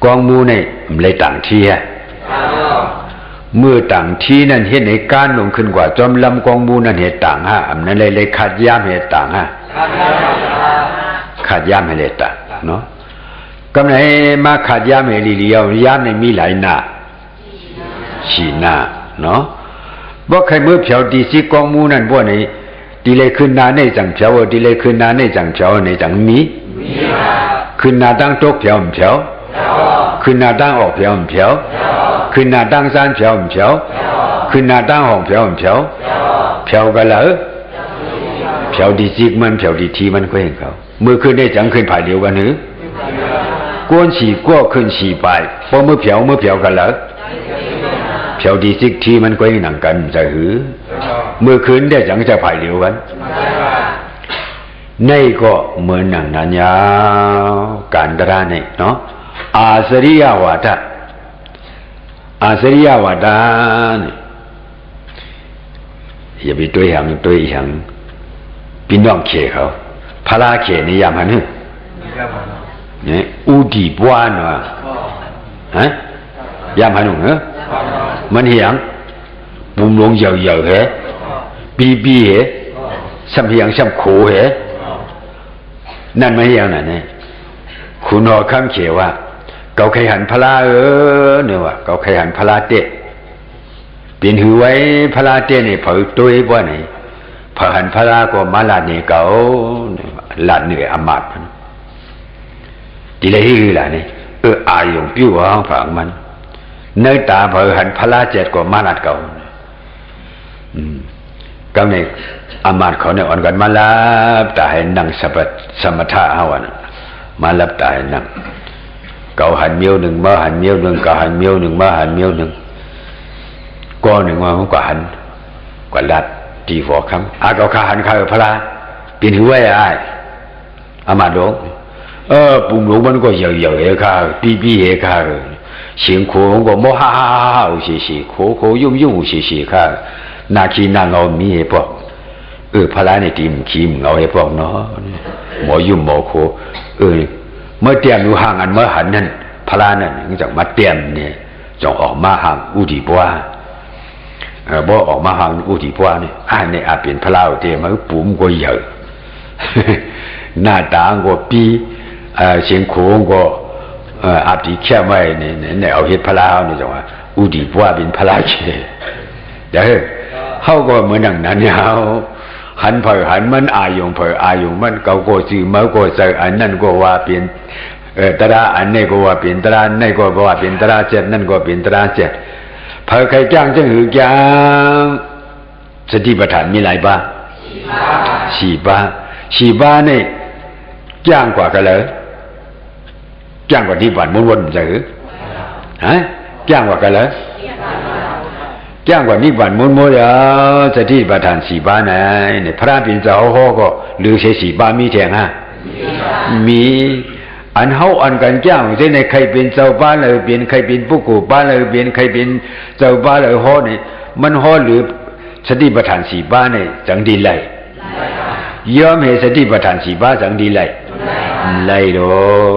กองมูเนี่ยมันเลยต่างที่เมื่อต่างที่นั่นเห็นในการลงขึ้นกว่าจอมลำกองมูนั่นเหตุต่างฮะอันนั้นเลยขาดย่ามเหตุต่างฮะขาดย่ามเหตุต่างเนาะก็ไหนมาขาดย่ามเหตุเดียวย่ามในมีหลายหน้าสี่หน้าเนาะบ่ใครเมื่อเผาดีสิกองมูนั่นบ่ไหนดีเลยขึ้นนาในจังเผาดีเลยขึ้นนาในจังเผาในจังมีขึ้นนาตั้งโต๊ะเผาเผาขึ้นนาตั้งออกเผาเผาขึ้นนาตั้งซานเผาเผาขึ้นนาตั้งห้องเผาเผาเผากันเหรอเผาดีจิกมันเผาดีทีมันก็เห็นเขาเมื่อขึ้นได้จังขึ้นผ่ายเดียวกันหรือกวนฉีก็ขึ้นฉีไปพอเมื่อเผากันเหรอเผาดีจิกทีมันก็เห็นหนังกันจะหือเมื่อคืนได้จังจะผ่ายเดียวกันในก็เหมือนหนังนั้นยาวการตระเนี่ยเนาะอาสริยวาทะอาสริยวาทะอย่าไปด้วยอย่างพี่น้องเขเขาพระราเขนี่ยามหันเนี่ยอุดิบวานวะฮะยามหันเหรอมันเหียงบุมลงเหยาเหรอปีเหรอสัมเหียงสัมโขเหรอนั่นไม่เหียงน่ะเนี่ยคุณหอคำเขว่าเกาไขหันพระเนี่ยว่าเกาไขหันพระเตะเปลี่ยนหือไว้พระเตะเนี่ยเผาตัวบ่ไหนเผาหันพระก็มาลาเนี่ยเก่าลาดเหนื่อยอมาตย์ดีเลยหือล่ะเนี่ยอายงปิ้วห้องฝังมันเนื้อตาเผาหันพระเจ็ดก็มาลาดเก่าก็เนี่ยอมาตย์เขาเนี่ยอ่อนกันมาลับตาให้นั่งสมถะเอาวันมาลับตาให้นั่งเก่าหันเมียวหนึ่งมาหันเมียวหนึ่งเก่าหันเมียวหนึ่งมาหันเมียวหนึ่งก้อนหนึ่งมามันก็หันกว่าลัดตีฟอกคำเก่าขาหันขาพระเปลี่ยนหัวไอ้อามาดงปุ่มหลงมันก็เหยาเฮขาปีเฮขาเสียงโขงก็โมฮ่าสีโขยุ่งสีขานาคีนางเอามีเฮปอกพระในทีมขีมเอาเฮปอกเนาะหมอยุ่มหมอโคเมื่อเตรียมอยู่ห่างอันเมื่อหันนั่นพระนั่นจากมาเตรียมเนี่ยจงออกมาห่างอุดิปัวบ่ออกมาห่างอุดิปัวเนี่ยเนี่ยอาจเป็นพระเตรียมมันปุ่มก็เยอะหน้าตาก็ปีเสียงโขงก็อาจจะแค่ไม่เนี่ยเอาเห็ดพระเนี่ยจังว่าอุดิปัวเป็นพระเชเดี๋ยวเขาก็เหมือนนั้นเนี่ยหันเผยหันมันอายงเผยอายงมันเก่าก็จือเมื่อก็ใส่อันนั่นก็ว่าเปลี่ยนตระอันนี้ก็ว่าเปลี่ยนตระนี่ก็ว่าเปลี่ยนตระเจ็ดนั่นก็เปลี่ยนตระเจ็ดเผยใครจ้างจะหือจ้างสติปัฏฐานมีหลายบ้าสี่บ้านี่จ้างกว่ากันเลยจ้างกว่าที่บ้านวนๆจะหือฮะจ้างกว่ากันเลยจ้างกว่านิพพานมุนมุยสติปัฏฐานสี่บ้าไหนเนี่ยพระปิณเจ้าเขาก็หรือใช้สี่บ้ามีแทงฮะมีอันเฮาอันกันจ้างเช่นในใครเป็นเจ้าบ้านเลยเปลี่ยนใครเป็นผู้กูบ้านเลยเปลี่ยนใครเป็นเจ้าบ้านเลยฮอเนี่ยมันฮอหรือสติปัฏฐานสี่บ้าเนี่ยจังดีไล่ยอมให้สติปัฏฐานสี่บ้าจังดีไล่ดอ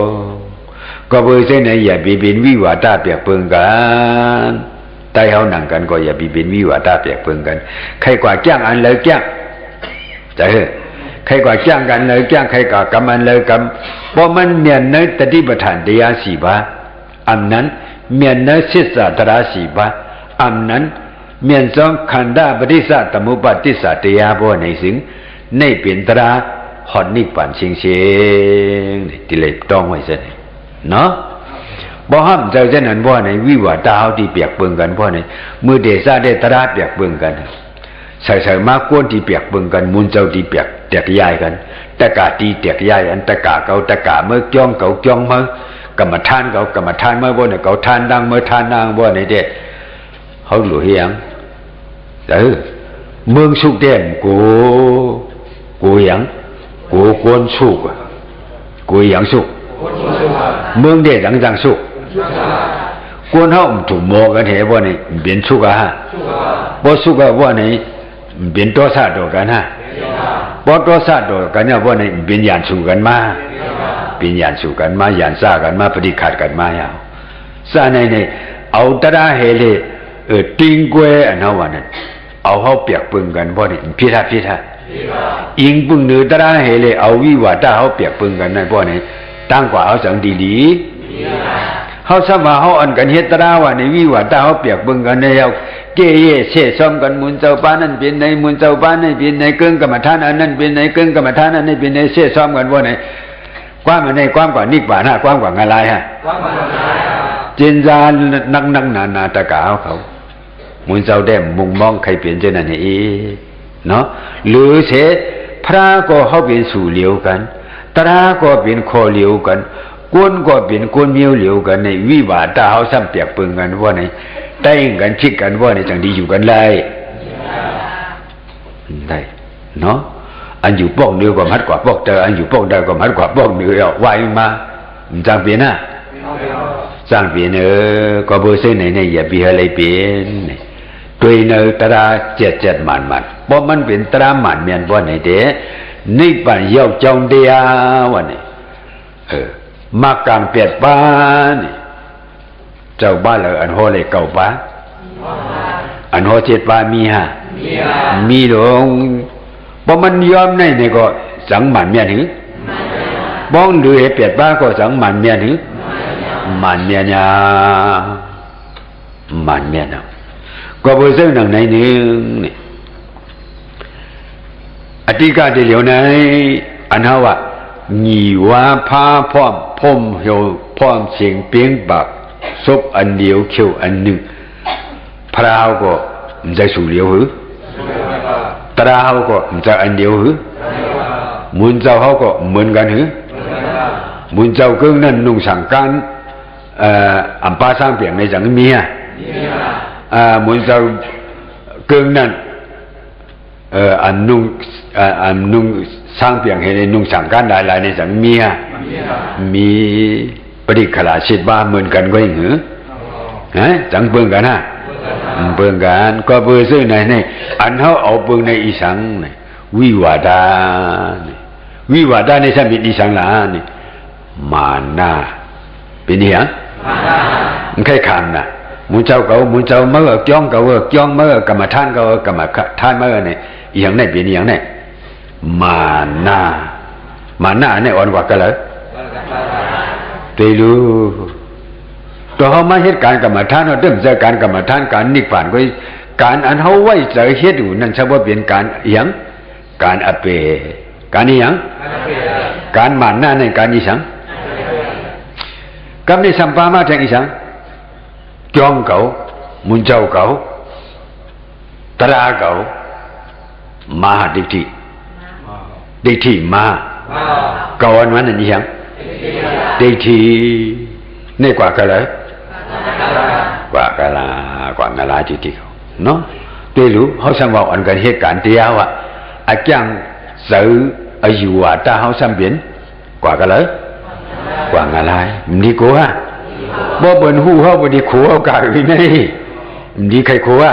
กก็เบอร์เส้นไหนอย่าไปเป็นวิวาทะเปียกเปิงกันใต้เฮานั่งกันก็อย่าไปเป็นวิวาทะเปียกเปิงกันใครกว่าจ้างอันเลยจ้างจะใครกว่าจ้างกันเลยจ้างใครกว่ากรรมอันเลยกรรมเพราะมันเมียนในตติปัฏฐานเดียสี่บ้าอันนั้นเมียนในศิษย์ตระสี่บ้าอันนั้นเมียนสองขันธปฏิสัตตมุปฏิสัตติยาบ่ในสิ่งในเปลี่ยนตระหอดนิพพานเชียงที่เลยต้องไว้ซะเนาะบ่ห้ามเจ้าเช่นนั้นบ่ในวิวาทะเฮาที่เปียกเปิงกันบ่ในมือเดชะได้ตระเปียกเปิงกันใส่มากวนที่เปียกเปิงกันมุนเจ้าที่เปียกแตกย้ายกันตะกาตีแตกย้ายอันตะกาเก่าตะกาเมื่อจ้องเก่าจ้องเมื่อกรรมฐานเก่ากรรมฐานเมื่อบ่เนี่ยเก่าทานดังเมื่อทานนางบ่ในเด้เฮาหลุยยังเมืองสุกแดนกูหยังกูกวนสุกกูหยังสุกเมืองเดชจังสุกกวนเฮาถูกหมอกันเหบ่นี่เปลี่ยนสุกฮะบ่สุกบ่นี่เปลี่ยนตัวซะดอกกันฮะบ่ตัวซะดอกกันเนี่ยบ่นี่เปลี่ยนยานสู่กันมาเปลี่ยนยานสู่กันมายานซ่ากันมาปฏิฆาตกันมาอย่าง สาในเอาตระเฮเลติงกวยอันนั้นวันนั้นเอาเขาเปียกปึงกันบ่นี่พิธาอิงปึงเนื้อตระเฮเลเอาวิวาทเขาเปียกปึงกันนั่นบ่นี่ตั้งกว่าเอาสังดีเขาสมาเขาอันกันเฮ็ดตระว่าในวิวาทเขาเปียกปึงกันในเอาเกยเสซ้อมกันมุนเจ้าป้านั่นเป็นในมุนเจ้าป้านั่นเป็นในเกิงกรรมฐานอันนั้นเป็นในเกิงกรรมฐานอันนี้เป็นในเสซ้อมกันบ่นี่ความมันในความกว่านิพพานความกว่าอะไรฮะจินจานักนาตะกาวเขามุนเจ้าได้มุงมองใครเปลี่ยนเจนั่นเองเนาะหรือเสพระก็เขาเป็นสู่เหลียวกันตราก็เป็นคอเหลียวกันกวนก็เป็นกวนเมียวเหลียวกันในวิวาทเขาซ้ำเปียกปึงกันว่าในแต่งกันชิกกันว่าในจังดีอยู่กันได้เนาะอันอยู่ป้องเนื้อก็มัดกว่าป้องเจออันอยู่ป้องได้ก็มัดกว่าป้องเนื้อไหวมาจังเปลี่ยนนะจังเปลี่ยนก็เบอร์เส้นไหนอย่าเบียอะไรเปลี่ยนตัวเนื้อตราเจ็ดมันเพราะมันเป็นตรามันเมียนว่าไหนเด้นิพพานยาวจงเดียวันนี้มากางเปียดบ้านเจ้าบ้านเลยอันโหเลยเก่าบ้านอันโหเจ็ดบ้านมีหลงเพราะมันยอมในนี่ก็สังมันเมียนหรือบ้องหรือเปียดบ้านก็สังมันเมียนหรือมันเมียนก็เบอร์เส้นหนังในนึงนี่อธิกาเดียวในอันเฮาว่าညီဝါဖားဖော့ဖုံဟိုဖော့ချင်းပင်းပါစုပ်အန်ဒီယုချုအန်နုဖရာဟောကိုမဇဆူလျောဟုတရာဟောကိုမဇအန်ဒီယုဟုမွန်ဇောဟောကိုမွန်ကန်ဟုမွန်ဇောကုန်းနဲ့နုံဆန်ကန်အမ်ပါဆန်ပြန်နေကြငမီးမွန်ဇောကုန်းနဲ့อันนุ่งสร้างเพียงเห็นนุ่งสั่งการหลายในสังมีปริขลาชิดบ้าเหมือนกันก็ยังหือจังเบิ่งกันนะเบิ่งกันก็เบิ่งซึ่งในอันเขาเอาเบิ่งในอีสังวิวาดาในสมิตอีสังหลานี่มานาเป็นนี่ฮะมันแค่คำนะมุนเจ้าเก่ามุนเจ้าเมื่อจ้องเก่าจ้องเมื่อกรรมฐานเก่ากรรมฐานเมื่อเนี่ยอย่างนี้เป็นอย่างนี้มานาเนี่ยอ่อนกว่ากันเลยตีรู้ตัวเขามาเหตุการณ์กรรมฐานเราเริ่มจากการกรรมฐานการนิพพานก็การอันเขาไว้ใจเหตุอยู่นั่นใช่ว่าเป็นการอย่างการอเปการนี้อย่างการมานาในการนี้สังกับในสัมปามาแทงอีสังจ้องเก่ามุนเจ้าเก่าตราเก่ามหาดิฐิมาเก่าอันนั้นนี่ยังดิฐินี่กว่ากันเลยกว่ากันละกว่ากันละดิฐิเนาะได้รู้เขาสังว่าอันกันเหตุการณ์เดียวอ่ะอาจารย์สื่ออายุว่าตาเขาสัมเปลี่ยนกว่ากันเลยกว่ากันละนี่กูฮะบ่เบิ่นฮู้เฮาบ่ได้ขู่เอากะวินัยดีใครขู่อ่ะ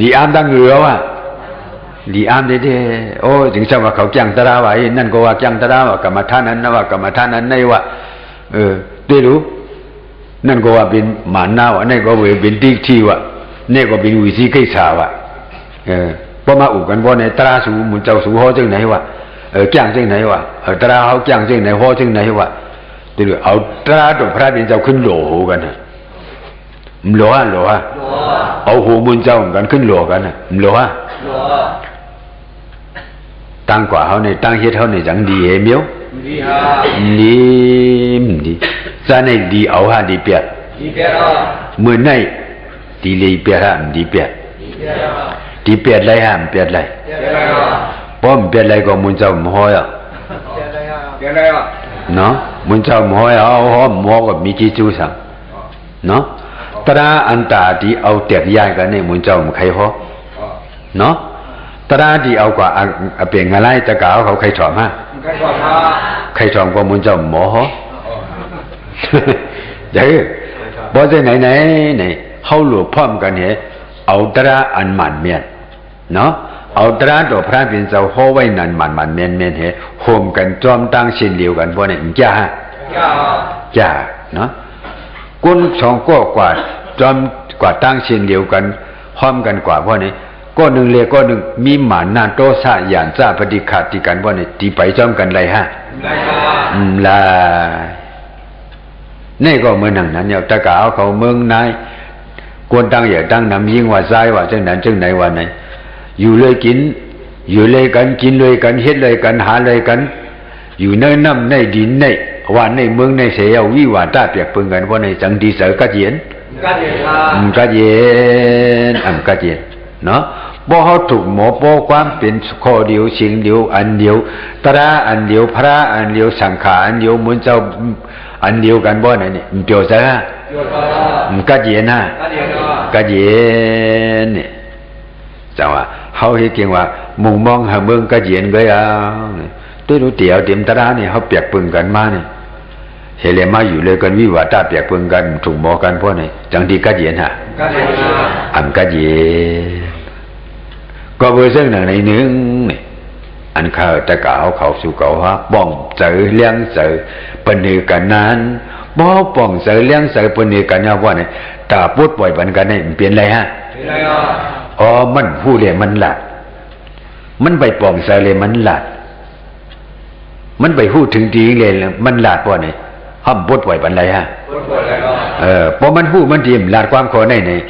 ดีอามตั้งเหลือว่ะดีอามเด้ๆโอ้ถึงจังว่าเขาจังตราว่านั่นก็ว่าจังตราว่ากรรมฐานนั้นนะว่ากรรมฐานนั้นในว่าได้รู้นั่นก็ว่าเป็นมานะว่ะนั่นก็ว่าเป็นดิฐิว่ะนี่ก็เป็นวิสีกิจสาว่ะบ่มาอุกันบ่ในตราสูมุนเจ้าสูฮอจังไหนวะจังจังไหนวะตราเฮาจังจังไหนฮอจังไหนวะตีดูเอาตราตัวพระเป็นเจ้าขึ้นโหลกันนะมโหลเอาหูมุนเจ้ากันขึ้นโหลกันนะมโหลตั้งกว่าเขาในตั้งเฮ็ดเขาในจังดีเหมียวดีซะในดีเอาฮะดีเปียเมื่อในดีเลยเปียฮะดีเปียไรฮะเปียไรป้อมเปียไรก็มุนเจ้ามห้อยอ่ะเนาะมุนเจ้ามห้อยเอาหอมหมอก็มีกี่จูสังเนาะตราอันตาที่เอาแตกย้ายกันเนี่ยมุนเจ้ามันใครฮอเนาะตราที่เอากว่าเปลี่ยนอะไรตะกาวเขาใครถอมฮะใครถอมก็มุนเจ้าหมอฮอเดี๋ยวพอจะไหนเขาหลวงพร้อมกันเนี่ยเอาตราอันหมันเมียนเนาะเอาตราตัวพระเป็นเจ้าฮอไว้นั่นหมันเมียนเหรโฮมกันจอมตั้งเช่นเดียวกันพวกนี้จ้าเนาะ ก้นสองก็กว่าจอมกว่าตั้งเช่นเดียวกันพร้อมกันกว่าเพราะนี่ก็หนึ่งเลยก็หนึ่งมีหมานาโตสะหยานจ้าปฏิฆาติกันเพราะนี่ตีไปจอมกันไรฮะลานี่ก็เหมือนหนังนั้นเนี่ยตะกาวเขาเมืองนายกวนตั้งอย่าตั้งนำยิ่งว่าซ้ายว่าจังนั้นจังไหนว่าไหนอยู่เลยกินอยู่เลยกันกินเลยกันเฮ็ดเลยกันหาเลยกันอยู่ในน้ำในดินในว่าในเมืองในเสียวิวาตาเปียกปึงกันว่าในจังดีเสือกัดเย็นกัดเย็นกัดเย็นเนาะบ่เขาถูกหมอโปความเป็นข้อเดียวสิ่งเดียวอันเดียวตระอันเดียวพระอันเดียวสังขารอันเดียวมุนเจ้าอันเดียวกันบ่ไหนนี่เปียวซะกัดเย็นฮะกัดเย็นเนี่ยจังว่าเขาเห็นเก่งว่ามุงมองหาเมืองกัดเย็นก็ยังตัวรู้เตี่ยวเต็มตระเนี่ยเขาเปียกปึงกันมาเนี่ยเฮเลมาอยู่เลยกันวิวาตาเปียกปึงกันถูกหมอกันพวกนี้จังดีกัดเย็นฮะกัดเย็นก็เบอร์เส้นหนึ่งในหนึ่งนี่อันเขาตะกาวเขาสู่เขาฮะป้องเจอเลี้ยงเจอปนือกันนั้นบ่ป้องเจอเลี้ยงเจอปนือกันเนี่ยว่าเนี่ยตาพูดปล่อยบันกันเนี่ยเปลี่ยนอะไรฮะอ๋อมันพูดเลยมันหลัดมันไปป้องเจอเลยมันหลัดมันไปพูดถึงดีเลยมันหลัดว่าเนี่ยห้ามพูดปล่อยบันอะไรฮะพอมันพูดมันดีมหลัดความขอในเนี่ย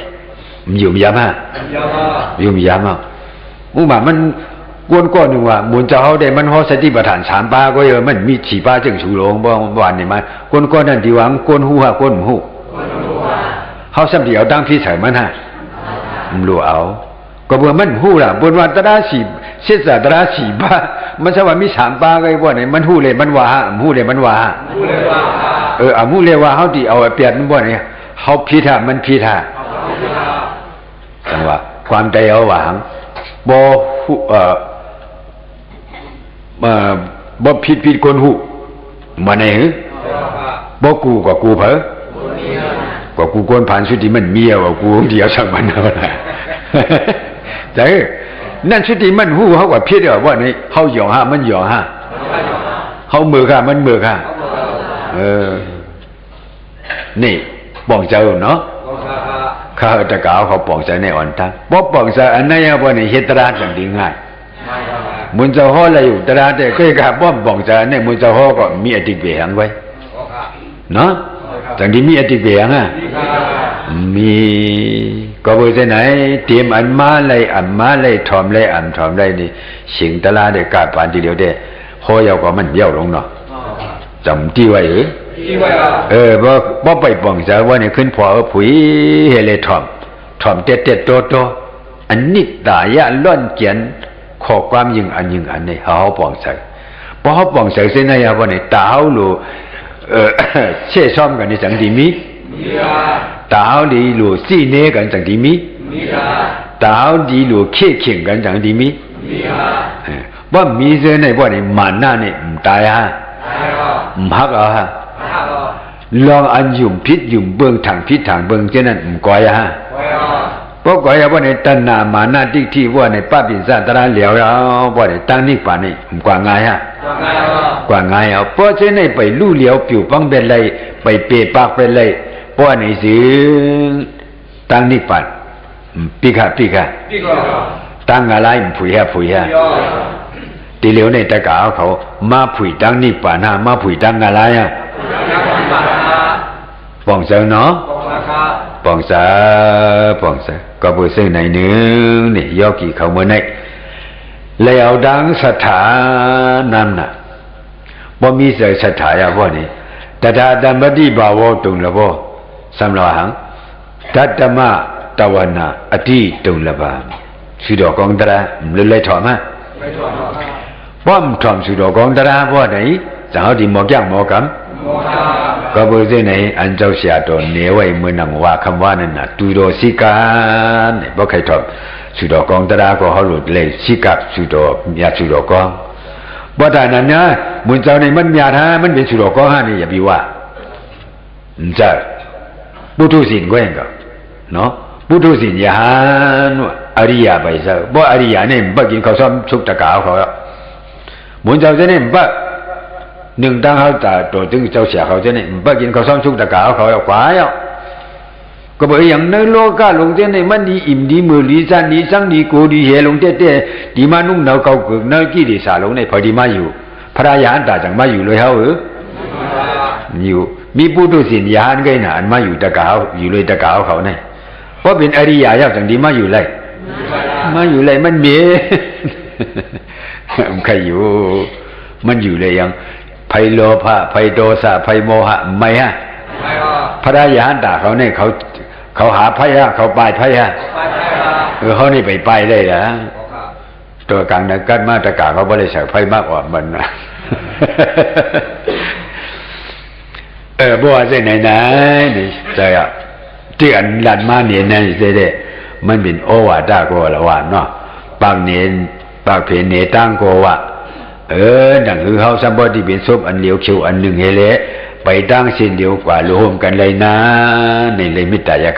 อยู่มียามาอยู่มียามาอุมามันกวนก้อนหนึ่งว่าหมุนเจ้าได้มันฮอสติปัฏฐาน3ป้าก็เยอะมันมี4ป้าจึงชูโรงบ่วันนี่มากวนก้อนนั่นที่หวังกวนหูฮะกวนหูเฮาซ้ำที่เอาตั้งพี่ใส่มันฮะมันรู้เอาก็เบื่อมันหูล่ะบนวันตระ4เสษตระ4ป้ามันจะว่ามี3ป้าก็ไอ้บ่ไหนมันหูเลยมันว่าหูเลยมันว่าหูเลยว่าหูเลยว่าเฮาที่เอาเปรียบมันบ่ไหนเฮาผิดฮะมันผิดฮะจังว่าความใจเอาหวังบ่บ่ผิดคนหูมาไหนหรือบ่กูก็กูเผอกว่ากูคนผ่านสุดที่มันเมียว่ากูเดียวช่างมันเอาล่ะแต่นั่นสุดที่มันหูเฮาว่าผิดว่านี่เฮาหยองฮะมันหยองฮะเฮามือค่ะมันมือค่ะนี่ป้องเจ้าเนาะข้าตะกาวเขาป้องใจในอ่อนตั้งบ่ป้องใจอันไหนบ่นี่เฮ็ดตราจังดีง่ายมุนเจ้าฮ้อเลยอยู่ตราแต่ก็กะบ่ป้องใจในมุนเจ้าฮ้อก็มีอติเปหังไว้เนาะจังดีมีอติเปหังอ่ะมีก็บ่ได้ไหนเตรียมอันมาเลยถอมเลยอันถอมเลยนี่สิงตราได้กะปานทีเดียวได้ฮ้อยาวก็มันเบี้ยวลงเนาะจำที่ไว้บ่ไปป้องใจว่านี่ขึ้นพอผุยเฮเลถอมเต็ดโตอันนิตายะล้อนเกียนข้อความยิงอันนี้เฮาป้องใจพอเฮาป้องใจเส้นไหนว่านี่ตาเฮารู้เช่ซ้อมกันนี่จังดีมีตาเฮาดีรู้ซีเนกันจังดีมีตาเฮาดีรู้เค้ขิงกันจังดีมีบ่มีเส้นไหนว่านี่มันน่ะนี่ตายฮะฮักฮะลองอันยุ่มพิษยุ่มเบื้องทางพิษทางเบื้องเช่นนั้นก่อยฮะเพราะก่อยว่าในตัณหามานะทิฏฐิว่าในป้าปิศาจตระเหลียวว่าในตั้งนิพพานนี่กว่าง่ายฮะกว่าง่ายเอาเพราะเช่นนั้นไปลู่เหลียวผิวปังเป็นไรไปเปปากเป็นไรเพราะในสิ่งตั้งนิพพานปีกะตั้งอะไรผุยฮะตีเหลียวในตะกาเขามาผุยตั้งนิพพานมาผุยตั้งอะไรอ่ะป้องเสเนาะป้องเสก็บ่ซึ่งในนึงนี่ยอกี่เขาเมื่อไหนแล้วดังสถานั้นน่ะบ่มีเสสถาบ่นี่ตถาธรรมติภาวตุงละบ่สำหรับหังตัตมะตวนาอธิตุงละบ่สุดอกองตระเลยถอมาป้อมถอมสุดอกองตระบ่ไหนจังเอาดิหมอกย่างหมอกำก็บ่ได้ไหนอันเจ้าเสียตัวเหนียวไว้มื้อนั้นว่าคำว่านั่นน่ะตุโดสิกานี่บ่ใครถอมสุดอกองตระก็เฮาหลุดเลยสิกะสุดอกญาสุดอกองบ่ได้นั้นนะมื้อเจ้านี่มันญาฮะมันเป็นสุดอกองฮะนี่อย่าบิว่าจ้ะปุถุสินก็ยังก็เนาะปุถุสินยานอริยไปซะบ่อริยนี่บ่กินข้าวซ้อมสุกตะกาวเขามื้อเจ้าจะนี่บ่ หนึ่งตั้งเขาแต่ตัวตึงเจ้าเสียเขาจะเนี่ยไปกินเขาซ้อมชุกตะกาเขาเอาขวาเอาก็บอกอย่างในโลกาลงเต้นในมันดีอิ่มดีมือดีจันดีจังดีกูดีเฮลงเต้ดีมานุ่งเนาเกาเกิดเนากี่ดีสาลงในพอดีมาอยู่พระยาอันตาจังมาอยู่เลยเขาอยู่มีปุถุสินยานก็น่ะอันมาอยู่ตะกาอยู่เลยตะกาเขาเนี่ยเพราะเป็นอริยะจังดีมาอยู่เลยมาอยู่เลยมันเมียมันใครอยู่มันอยู่เลยยังไพโลภะไพโทสะไพโมหะไม่ฮะพระยาอันตาเขาเนี่ยเขาหาไพฮะเขาไปไพฮะเขานี่ไปเลยนะตัวกลางนักการมาตรกาเขาไม่ได้ใส่ไพมากกว่ามันนะบัวเส้นไหนนี่ใจอ่ะที่อันหลันมาเนี่ยนั่นเสียเด้มันเป็นโอวาทาโกละวานเนาะปากเนนปากเพนเนตั้งโกวะดังคือเขาสัมปติเป็นศพอันเหลียวเขียวอันหนึ่งเฮเลไปตั้งสิ้นเดียวกว่าโลมกันเลยนะในเลยมิตรยะ